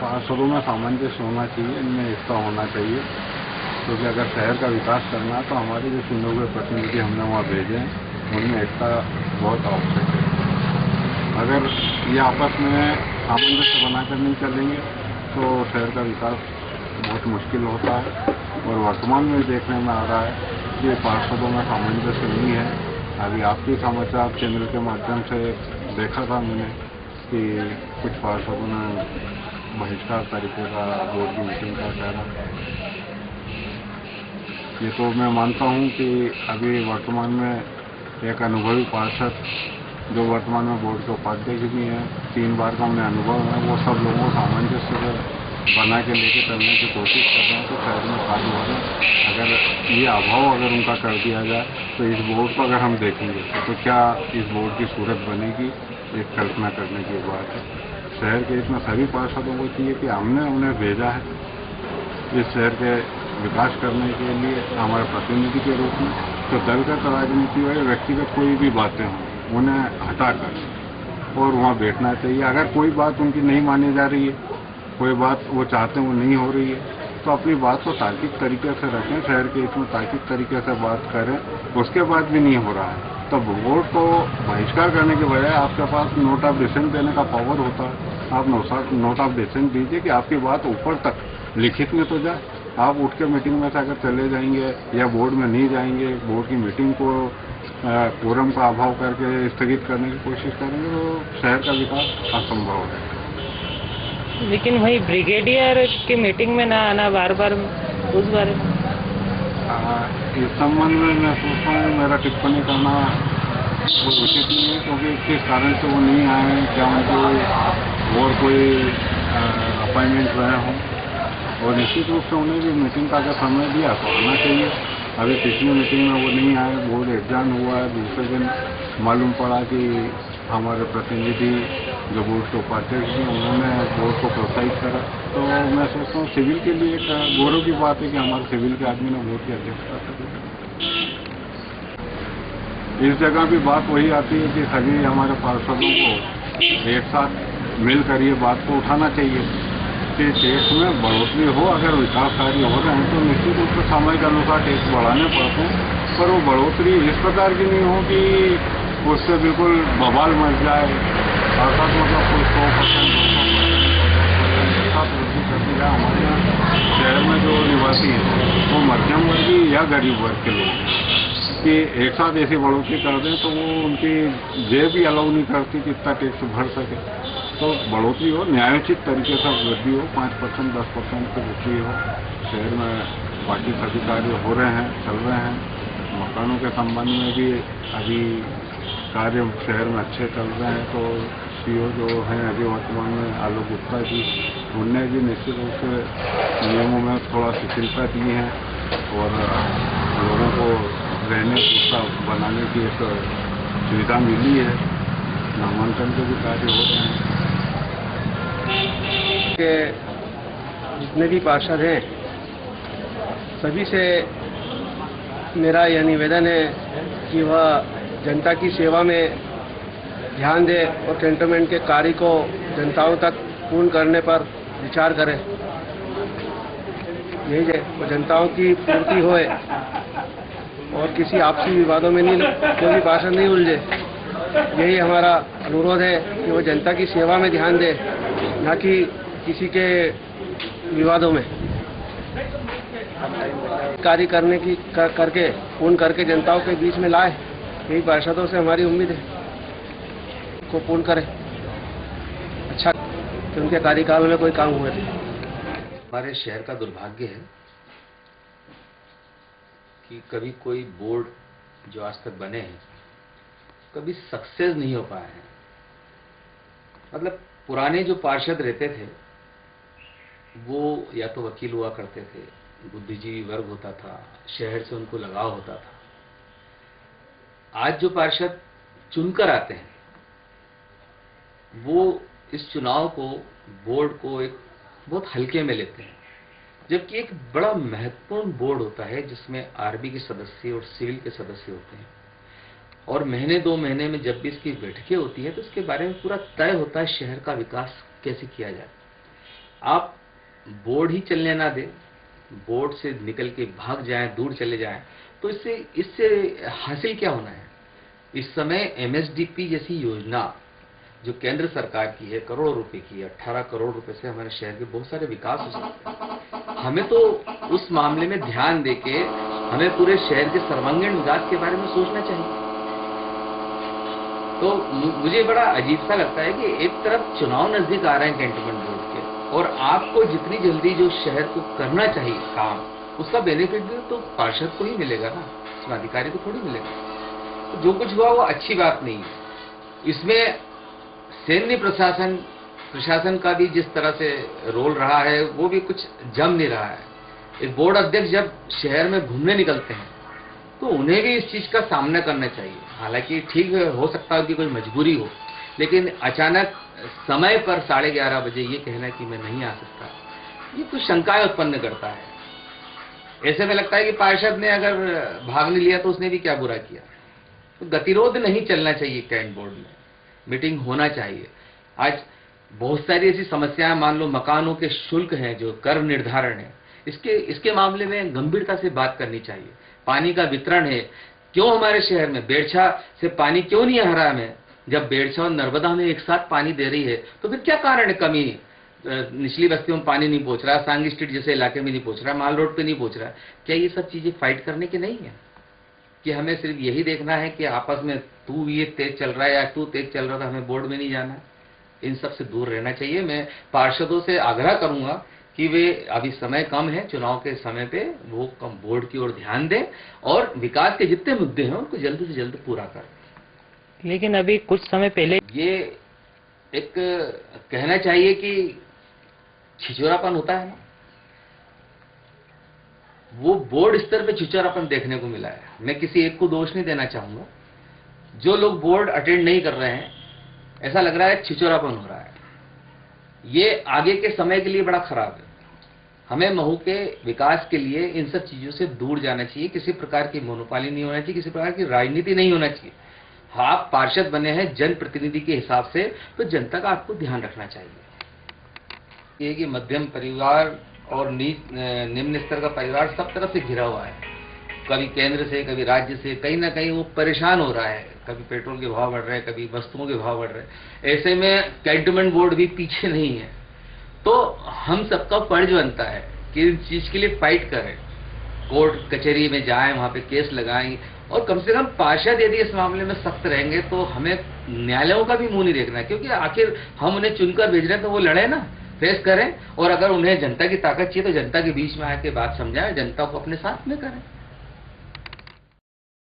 पार्षदों में सामंजस्य होना चाहिए, इनमें एकता होना चाहिए, क्योंकि अगर शहर का विकास करना है तो हमारे जो चुने हुए प्रतिनिधि हमने वहाँ भेजे हैं उनमें एकता बहुत आवश्यक है। अगर ये आपस में सामंजस्य बनाकर नहीं चलेंगे तो शहर का विकास बहुत मुश्किल होता है। और वर्तमान में देखने में आ रहा है कि पार्षदों में सामंजस्य नहीं है। अभी आपके समाचार चैनल के माध्यम से देखा था मैंने कि कुछ पार्षदों ने बहिष्कार तरीके का बोर्ड की मीटिंग का करा। ये तो मैं मानता हूँ कि अभी वर्तमान में एक अनुभवी पार्षद जो वर्तमान में बोर्ड के उपाध्यक्ष भी हैं, 3 बार का उन्हें अनुभव है, वो सब लोगों को सामंजस्य से बना के लेके चलने की कोशिश कर रहे हैं तो शहर में कार्य हो रहे हैं। अगर ये अभाव अगर उनका कर दिया जाए तो इस बोर्ड को अगर हम देखेंगे तो क्या इस बोर्ड की सूरत बनेगी, एक कल्पना करने की बात है। शहर के इसमें सभी पार्षदों को चाहिए कि हमने उन्हें भेजा है इस शहर के विकास करने के लिए हमारे प्रतिनिधि के रूप में, तो दलगत राजनीति हो या व्यक्तिगत कोई भी बातें हों उन्हें हटाकर और वहाँ बैठना चाहिए। अगर कोई बात उनकी नहीं मानी जा रही है, कोई बात वो चाहते हैं वो नहीं हो रही है, तो अपनी बात को तार्किक तरीके से रखें, शहर के इसमें तार्किक तरीके से बात करें। उसके बाद भी नहीं हो रहा है तो वोट को बहिष्कार करने के बजाय आपके पास नोट ऑफ डिसेंट देने का पावर होता है, आप नोट ऑफ डिसेंट दीजिए कि आपकी बात ऊपर तक लिखित में तो जाए। आप उठ के मीटिंग में से अगर चले जाएंगे या बोर्ड में नहीं जाएंगे, बोर्ड की मीटिंग को कोरम का अभाव करके स्थगित करने की कोशिश करेंगे तो शहर का विकास असंभव है। लेकिन वही ब्रिगेडियर की मीटिंग में ना आना बार बार, उस बारे में इस संबंध में मैं सोचता हूँ मेरा टिप्पणी करना वो उचित नहीं है, क्योंकि किस कारण से वो नहीं आए हैं, क्या उनको और कोई अपॉइंटमेंट रहे हों, और निश्चित रूप से उन्हें भी मीटिंग का अगर समय दिया तो आना चाहिए। अभी पिछली मीटिंग में वो नहीं आए, बोर्ड एग्जाम हुआ है, दूसरे दिन मालूम पड़ा कि हमारे प्रतिनिधि जो बोर्ड के उपाध्यक्ष हैं उन्होंने बोर्ड को प्रोत्साहित करा। तो मैं सोचता हूँ सिविल के लिए एक गौरव की बात है कि हमारे सिविल के आदमी ने बोर्ड की अध्यक्षता करी। इस जगह भी बात वही आती है कि सभी हमारे पार्षदों को एक साथ मिलकर ये बात को उठाना चाहिए कि टैक्स में बढ़ोतरी हो। अगर विकास कार्य हो रहे हैं तो निश्चित रूप से समय के अनुसार टैक्स बढ़ाने पड़ते हैं, पर वो बढ़ोतरी इस प्रकार की नहीं हो कि उससे बिल्कुल बवाल मच जाए, अर्थात मतलब कोई 100% 200% वृद्धि कर दी जाए। हमारे यहाँ शहर में जो निवासी हैं वो मध्यम वर्गीय या गरीब वर्ग के लोग हैं कि एक साथ ऐसी बढ़ोतरी कर दें तो वो उनकी जेब भी अलाउ नहीं करती कि इतना टैक्स भर सके। तो बढ़ोतरी हो, न्यायोचित तरीके से वृद्धि हो, 5% 10% की वृद्धि हो। शहर में बाकी सभी कार्य हो रहे हैं, चल रहे हैं। मकानों के संबंध में भी अभी कार्य शहर में अच्छे चल रहे हैं। तो सीओ जो हैं अभी वर्तमान में आलोक गुप्ता जी, उनने भी निश्चित रूप से नियमों में थोड़ा शिथिलता दी है और लोगों को रहने पूछता बनाने की एक सुविधा मिली है। नामांकन के भी कार्य हो रहे हैं। के जितने भी पार्षद हैं सभी से मेरा यह निवेदन है कि वह जनता की सेवा में ध्यान दे और कैंटोनमेंट के कार्य को जनताओं तक पूर्ण करने पर विचार करें। यही है वो जनताओं की पूर्ति होए और किसी आपसी विवादों में नहीं कोई भी पार्षद नहीं उलझे। यही हमारा अनुरोध है कि वो जनता की सेवा में ध्यान दे, न कि किसी के विवादों में। कार्य करने की करके पूर्ण करके जनताओं के बीच में लाए, यही पार्षदों से हमारी उम्मीद है को पूर्ण करें। अच्छा कि उनके कार्यकाल में कोई काम हुए थे। हमारे शहर का दुर्भाग्य है कि कभी कोई बोर्ड जो आज तक बने हैं कभी सक्सेस नहीं हो पाए हैं। मतलब पुराने जो पार्षद रहते थे वो या तो वकील हुआ करते थे, बुद्धिजीवी वर्ग होता था, शहर से उनको लगाव होता था। आज जो पार्षद चुनकर आते हैं वो इस चुनाव को, बोर्ड को एक बहुत हल्के में लेते हैं, जबकि एक बड़ा महत्वपूर्ण बोर्ड होता है जिसमें आरबी के सदस्य और सिविल के सदस्य होते हैं। और महीने 2 महीने में जब भी इसकी बैठकें होती है तो इसके बारे में पूरा तय होता है शहर का विकास कैसे किया जाए। आप बोर्ड ही चलने ना दें, बोर्ड से निकल के भाग जाएं, दूर चले जाएं, तो इससे हासिल क्या होना है? इस समय एमएसडीपी जैसी योजना जो केंद्र सरकार की है, करोड़ों रुपए की है, 18 करोड़ रुपए से हमारे शहर के बहुत सारे विकास हो सकते हैं। हमें तो उस मामले में ध्यान देके हमें पूरे शहर के सर्वांगीण विकास के बारे में सोचना चाहिए। तो मुझे बड़ा अजीब सा लगता है कि एक तरफ चुनाव नजदीक आ रहे हैं कैंटोनमेंट बोर्ड के, और आपको जितनी जल्दी जो शहर को करना चाहिए काम, उसका बेनिफिट भी तो पार्षद को ही मिलेगा ना, उसमें अधिकारी को थोड़ी मिलेगा। तो जो कुछ हुआ वो अच्छी बात नहीं है। इसमें सैन्य प्रशासन का भी जिस तरह से रोल रहा है वो भी कुछ जम नहीं रहा है। एक बोर्ड अध्यक्ष जब शहर में घूमने निकलते हैं तो उन्हें भी इस चीज का सामना करना चाहिए। हालांकि ठीक हो सकता है कि कोई मजबूरी हो, लेकिन अचानक समय पर 11:30 बजे ये कहना कि मैं नहीं आ सकता, ये कुछ शंकाएं उत्पन्न करता है। ऐसे में लगता है कि पार्षद ने अगर भाग नहीं लिया तो उसने भी क्या बुरा किया। तो गतिरोध नहीं चलना चाहिए कैंट बोर्ड में, मीटिंग होना चाहिए। आज बहुत सारी ऐसी समस्याएं, मान लो मकानों के शुल्क हैं, जो कर निर्धारण है, इसके मामले में गंभीरता से बात करनी चाहिए। पानी का वितरण है, क्यों हमारे शहर में बेड़छा से पानी क्यों नहीं आ रहा है? हमें जब बेड़छा और नर्मदा में एक साथ पानी दे रही है तो फिर क्या कारण है कमी? निचली बस्तियों में पानी नहीं पहुंच रहा, सांगी स्ट्रीट जैसे इलाके में नहीं पहुंच रहा, माल रोड पे नहीं पहुंच रहा। क्या ये सब चीजें फाइट करने की नहीं है कि हमें सिर्फ यही देखना है कि आपस में तू ये तेज चल रहा है या तू तेज चल रहा था, हमें बोर्ड में नहीं जाना है? इन सब से दूर रहना चाहिए। मैं पार्षदों से आग्रह करूंगा कि वे, अभी समय कम है, चुनाव के समय पे वो कम बोर्ड की ओर ध्यान दें और विकास के जितने मुद्दे हैं उनको जल्द से जल्द पूरा करें। लेकिन अभी कुछ समय पहले ये एक कहना चाहिए कि छिछोरापन होता है ना, वो बोर्ड स्तर पे छिछोरापन देखने को मिला है। मैं किसी एक को दोष नहीं देना चाहूंगा। जो लोग बोर्ड अटेंड नहीं कर रहे हैं, ऐसा लग रहा है छिछोरापन हो रहा है। ये आगे के समय के लिए बड़ा खराब है। हमें महू के विकास के लिए इन सब चीजों से दूर जाना चाहिए। किसी प्रकार की मोनोपाली नहीं होना चाहिए, किसी प्रकार की राजनीति नहीं होना चाहिए। आप पार्षद बने हैं जनप्रतिनिधि के हिसाब से, तो जनता का आपको ध्यान रखना चाहिए। ये कि मध्यम परिवार और निम्न स्तर का परिवार सब तरफ से घिरा हुआ है, कभी केंद्र से, कभी राज्य से, कहीं ना कहीं वो परेशान हो रहा है। कभी पेट्रोल के भाव बढ़ रहे हैं, कभी वस्तुओं के भाव बढ़ रहे हैं। ऐसे में कैंटोनमेंट बोर्ड भी पीछे नहीं है। तो हम सबका फर्ज बनता है कि इस चीज के लिए फाइट करें, कोर्ट कचहरी में जाएं, वहां पे केस लगाएं, और कम से कम पार्षद यदि इस मामले में सख्त रहेंगे तो हमें न्यायालयों का भी मुंह नहीं देखना है। क्योंकि आखिर हम उन्हें चुनकर भेज रहे हैं तो वो लड़े ना, फेस करें। और अगर उन्हें जनता की ताकत चाहिए तो जनता के बीच में आके बात समझाएं, जनता को अपने साथ में करें।